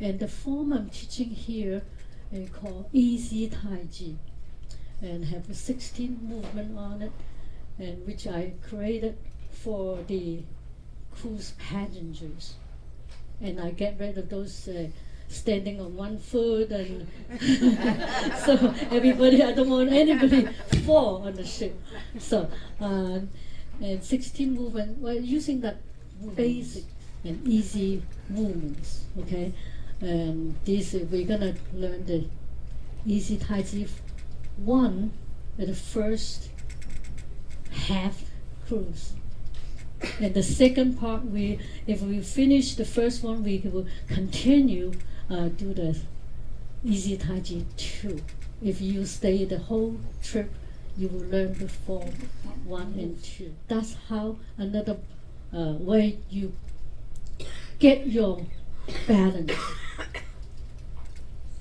And the form I'm teaching here is called Easy Taiji, and have a 16 movement on it, and which I created for the cruise passengers. And I get rid of those standing on one foot, and so everybody, I don't want anybody fall on the ship. So, and 16 movement, well, using that basic and easy movements, okay? And this, we're gonna learn the Easy Taiji 1 at the first half cruise. And the second part, if we finish the first one, we will continue do the Easy Taiji 2. If you stay the whole trip, you will learn the form 1 and 2. That's how another way you get your balance.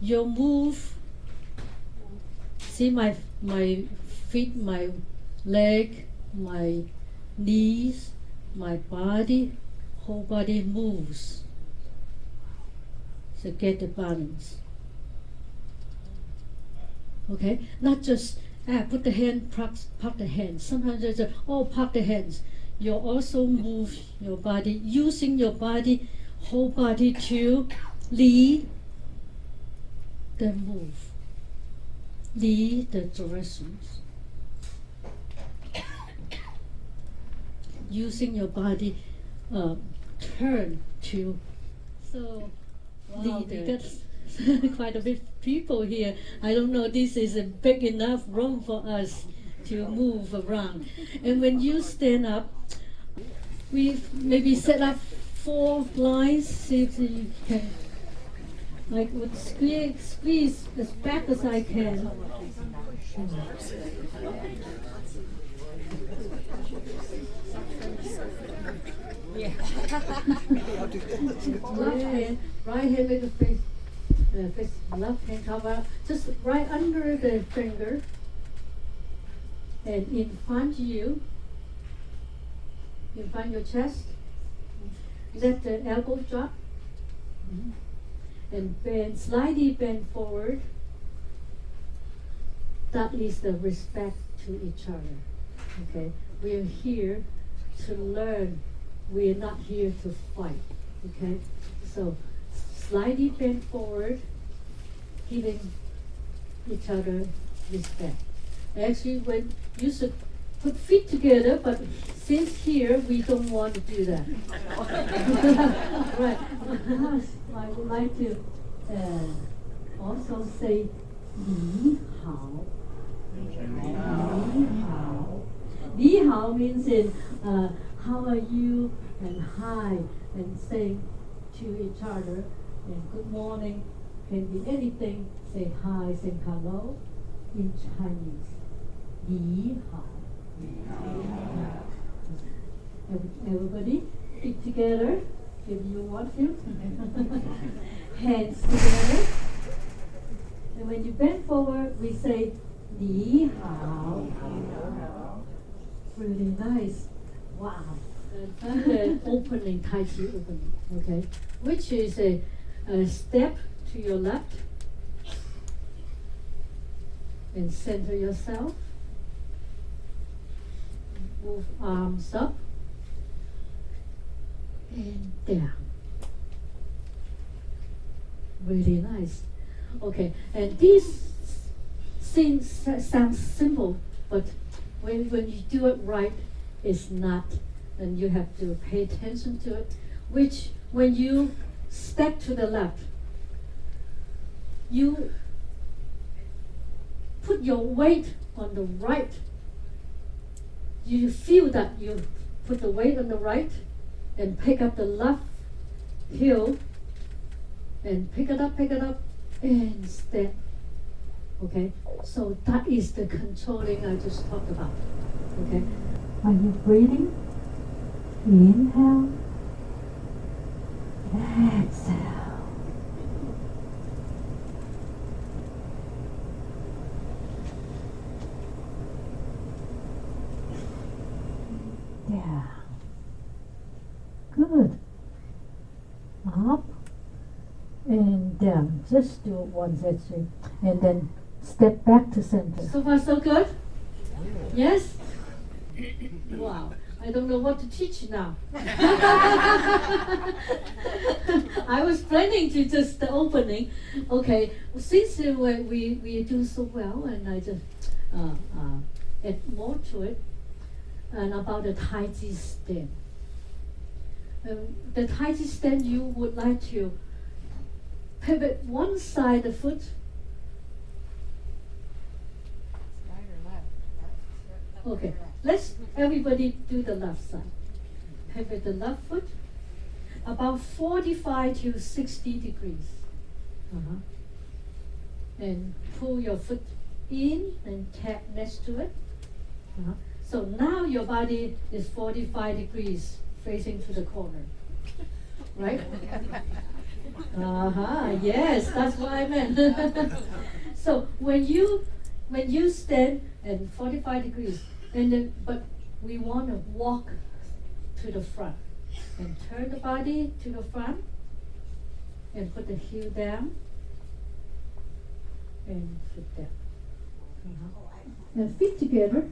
Your move, see my feet, my leg, my knees, my body, whole body moves. So get the balance. Okay? Not just put the hand, park the hands. Sometimes there's park the hands. You also move your body, using your body, whole body to lead, then move. Lead the directions. Using your body, turn to. So, wow, we got quite a bit of people here. I don't know, this is a big enough room for us to move around. And when you stand up, we maybe set up 4 lines, see if you can. I would squeeze as back as I can. Yeah. Left hand, right hand with the face, left hand cover, just right under the finger, and in front of you, in front of your chest. Let the elbow drop, and bend, slightly bend forward. That is the respect to each other. Okay, we are here to learn. We are not here to fight. Okay, so slightly bend forward, giving each other respect. Actually, when you should put feet together, but since here we don't want to do that. Right. I would like to also say 你好. 你好. 你好 means in how are you, and hi, and saying to each other, and good morning can be anything. Say hi, say hello in Chinese. 你好. Everybody, feet together if you want to. Hands together. And when you bend forward, we say 你好. Really nice. Wow. Opening, Taiji opening. Okay. Which is a step to your left. And center yourself. Move arms up and down. Really nice. Okay, and these things sound simple, but when you do it right, it's not, and you have to pay attention to it. Which, when you step to the left, you put your weight on the right. You feel that you put the weight on the right and pick up the left heel and pick it up and step. Okay? So that is the controlling I just talked about. Okay? Are you breathing? Inhale. Exhale. Down. Good. Up and down. Just do it once, actually. And then step back to center. So far, so good? Yes? Wow. I don't know what to teach now. I was planning to just the opening. Okay, since we do so well, and I just add more to it, and about the Taiji stand. The Taiji stand, you would like to pivot one side of the foot. Right or left? Okay, let's everybody do the left side. Pivot the left foot about 45 to 60 degrees. And pull your foot in and tap next to it. So now your body is 45 degrees facing to the corner. Right? Yes, that's what I meant. So when you stand at 45 degrees, and then but we want to walk to the front and turn the body to the front and put the heel down and foot down. And feet together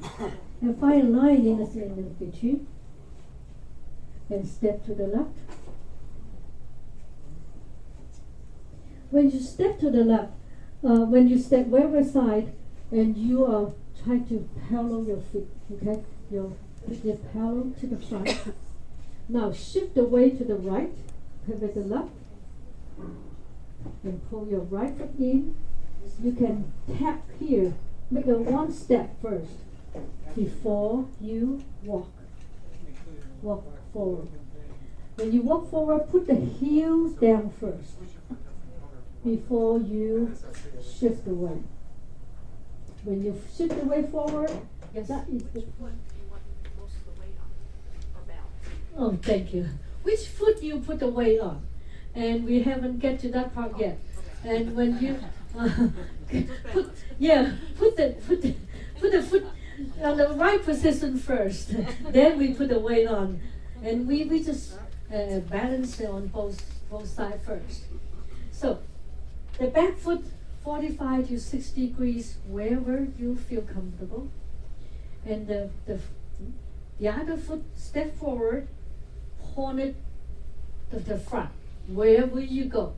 and find a line in the between and step to the left. When you step to the left, when you step wherever side and you are trying to parallel your feet, okay? Your parallel to the front. Now shift the weight to the right, pivot the left, and pull your right foot in. You can tap here, make a one step first before you walk forward. When you walk forward, put the heels down first before you shift the weight. When you shift the weight forward, that is the Which foot do you want most of the weight on, or balance? Oh, thank you. Which foot you put the weight on? And we haven't get to that part yet. And when you put the foot on the right position first, then we put the weight on, and we just balance it on both sides first. So the back foot 45 to 60 degrees wherever you feel comfortable, and the other foot step forward, pointed to the front wherever you go.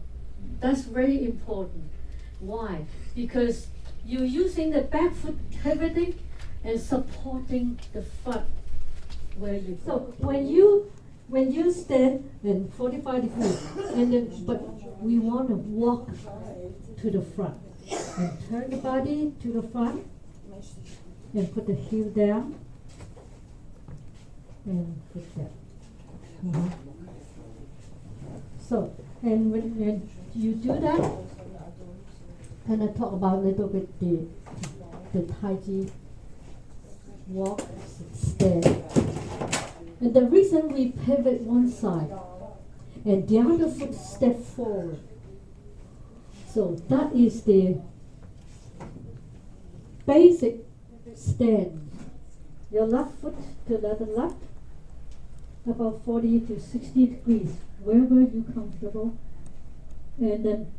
That's very important. Why? Because you're using the back foot pivoting and supporting the front where you go. So when you stand in 45 degrees, and then but we want to walk to the front and turn the body to the front and put the heel down and put that. So, and when you do that, and I talk about a little bit the Taiji walk, stand. And the reason we pivot one side and the other foot step forward. So that is the basic stand. Your left foot to the left, about 40 to 60 degrees, wherever you're comfortable. And then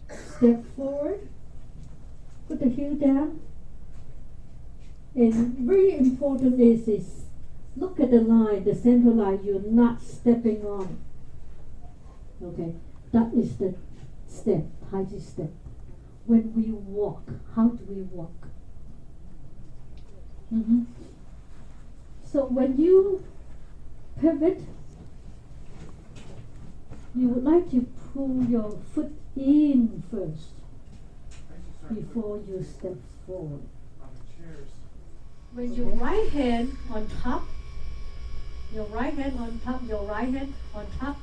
step forward, put the heel down. And very important is look at the line, the center line, you're not stepping on. Okay, that is the step, Taiji step. When we walk, how do we walk? So when you pivot, you would like to pull your foot in first before you step forward. When your right hand on top, your right hand on top,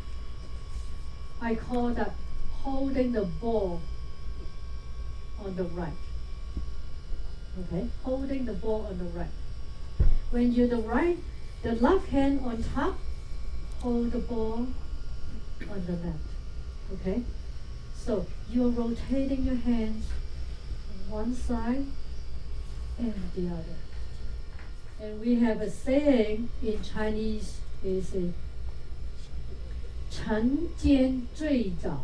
I call that holding the ball on the right. Okay, holding the ball on the right. When you're the left hand on top, hold the ball on the left. Okay, so you're rotating your hands one side and the other. And we have a saying in Chinese is 晨间最早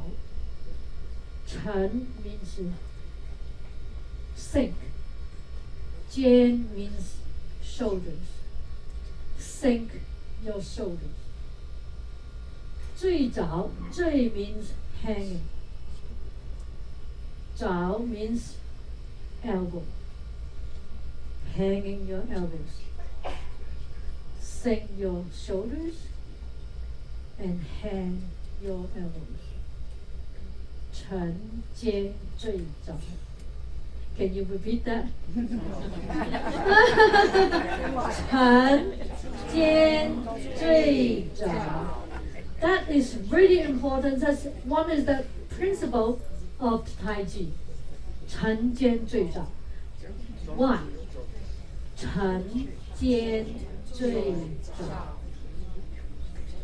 Chen means sink. Jian means shoulders. Sink your shoulders. 最早, 最 means hanging. 早 means elbow. Hanging your elbows. Sink your shoulders and hang your elbows. 晨间最早. Can you repeat that? 晨间最早. That is really important. That's one is the principle of Taiji. 晨间最早. Why? 晨间最早.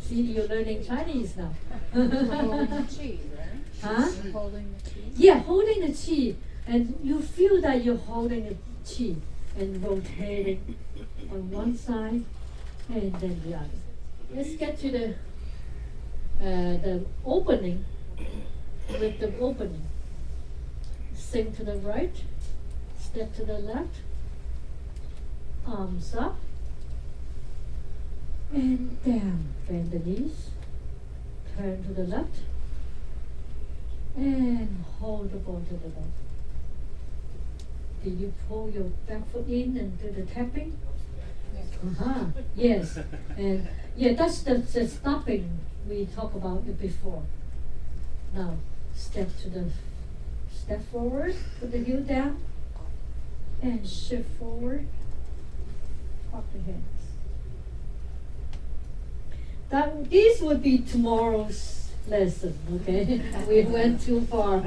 See, you're learning Chinese now. Holding the chi, right? Huh? Holding the chi. Yeah, holding the chi, and you feel that you're holding the chi and rotating on one side and then the other. Let's get to the opening. With the opening, sink to the right, step to the left, arms up and down. Bend the knees, turn to the left, and hold the ball to the left. Did you pull your back foot in and do the tapping? Uh-huh. Yes. And yeah, that's the stopping we talked about it before. Now step forward, put the heel down, and shift forward, pop the hands. This would be tomorrow's lesson, okay? We went too far.